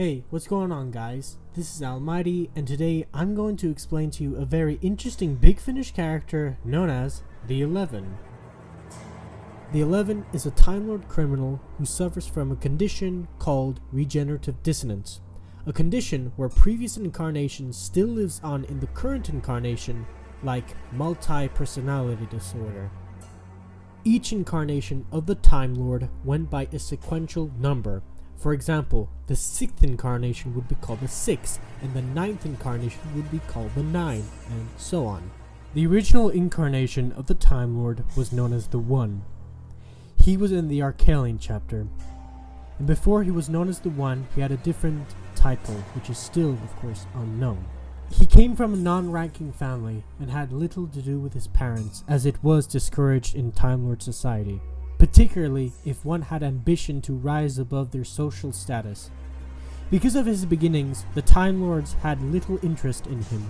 Hey, what's going on, guys? This is Almighty, and today I'm going to explain to you a very interesting Big Finish character known as the 11. The 11 is a Time Lord criminal who suffers from a condition called regenerative dissonance, a condition where previous incarnation still lives on in the current incarnation, like multi-personality disorder. Each incarnation of the Time Lord went by a sequential number. For example, the 6th incarnation would be called the 6, and the 9th incarnation would be called the 9, and so on. The original incarnation of the Time Lord was known as the 1. He was in the Arcalian chapter, and before he was known as the 1, he had a different title, which is still, of course, unknown. He came from a non-ranking family and had little to do with his parents, as it was discouraged in Time Lord society, particularly if one had ambition to rise above their social status. Because of his beginnings, the Time Lords had little interest in him.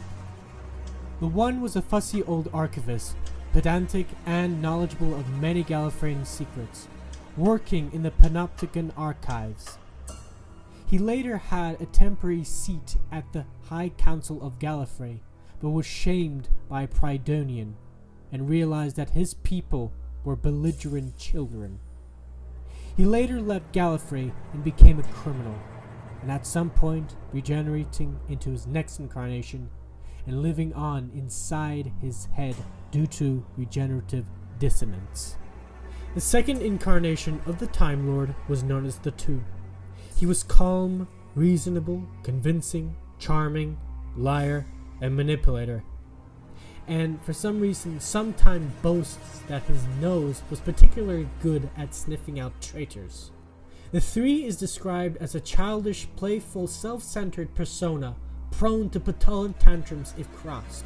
The 1 was a fussy old archivist, pedantic and knowledgeable of many Gallifreyan secrets, working in the Panopticon archives. He later had a temporary seat at the High Council of Gallifrey, but was shamed by Prydonian and realized that his people were belligerent children. He later left Gallifrey and became a criminal, and at some point regenerating into his next incarnation and living on inside his head due to regenerative dissonance. The second incarnation of the Time Lord was known as the 2. He was calm, reasonable, convincing, charming, liar, and manipulator, and for some reason sometimes boasts that his nose was particularly good at sniffing out traitors. The 3 is described as a childish, playful, self-centered persona, prone to petulant tantrums if crossed.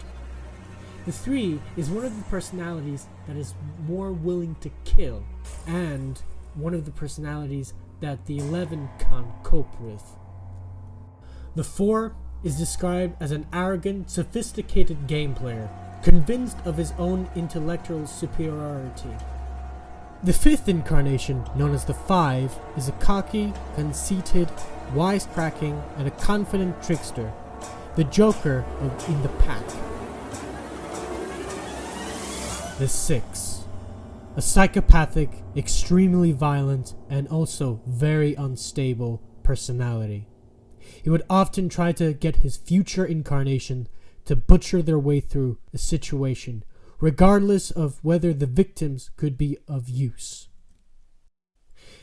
The 3 is one of the personalities that is more willing to kill, and one of the personalities that the 11 can't cope with. The 4 is described as an arrogant, sophisticated game player, convinced of his own intellectual superiority. The 5th incarnation, known as the 5, is a cocky, conceited, wisecracking, and a confident trickster, the Joker in the pack. The 6, a psychopathic, extremely violent, and also very unstable personality. He would often try to get his future incarnation to butcher their way through a situation, regardless of whether the victims could be of use.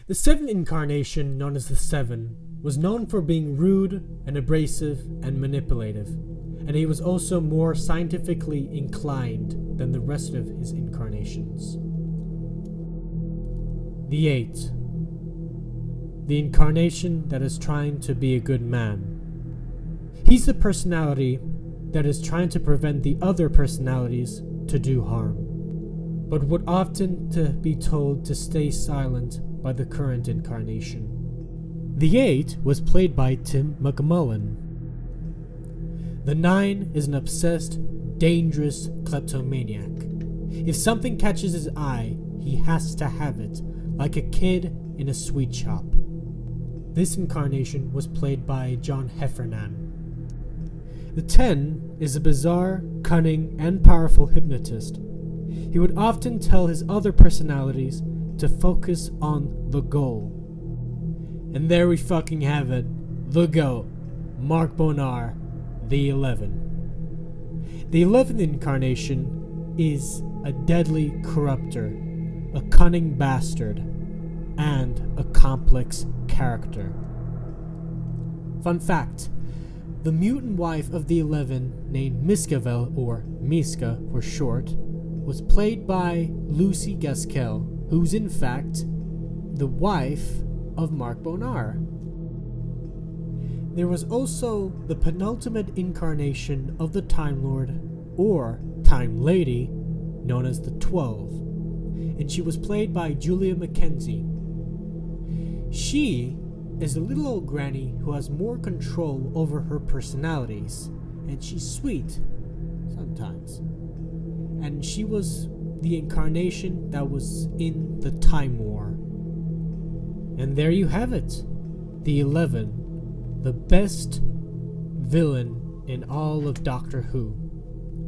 The 7th incarnation, known as the 7, was known for being rude and abrasive and manipulative, and he was also more scientifically inclined than the rest of his incarnations. The 8, the incarnation that is trying to be a good man. He's the personality that is trying to prevent the other personalities to do harm, but would often to be told to stay silent by the current incarnation. The 8 was played by McMullan. The 9 is an obsessed, dangerous kleptomaniac. If something catches his eye, he has to have it, like a kid in a sweet shop. This incarnation was played by Heffernan. The 10 is a bizarre, cunning, and powerful hypnotist. He would often tell his other personalities to focus on the goal. And there we fucking have it. The GOAT, Mark Bonnar, the 11. The 11th incarnation is a deadly corrupter, a cunning bastard, and a complex character. Fun fact: the mutant wife of the 11, named Miskavel, or Miska for short, was played by Lucy Gaskell, who's in fact the wife of Mark Bonnar. There was also the penultimate incarnation of the Time Lord, or Time Lady, known as the 12, and she was played by Julia McKenzie. She is a little old granny who has more control over her personalities, and she's sweet sometimes. And she was the incarnation that was in the Time War. And there you have it, the 11, the best villain in all of Doctor Who.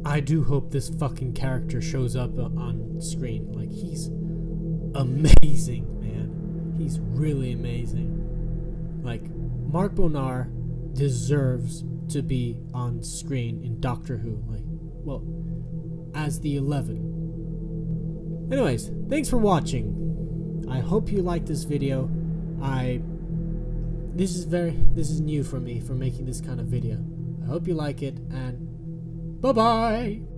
I do hope this fucking character shows up on screen. Like, he's amazing, man. He's really amazing. Like, Mark Bonnar deserves to be on screen in Doctor Who. Like, well, as the 11. Anyways, thanks for watching. I hope you liked this video. This is new for me for making this kind of video. I hope you like it, and bye-bye!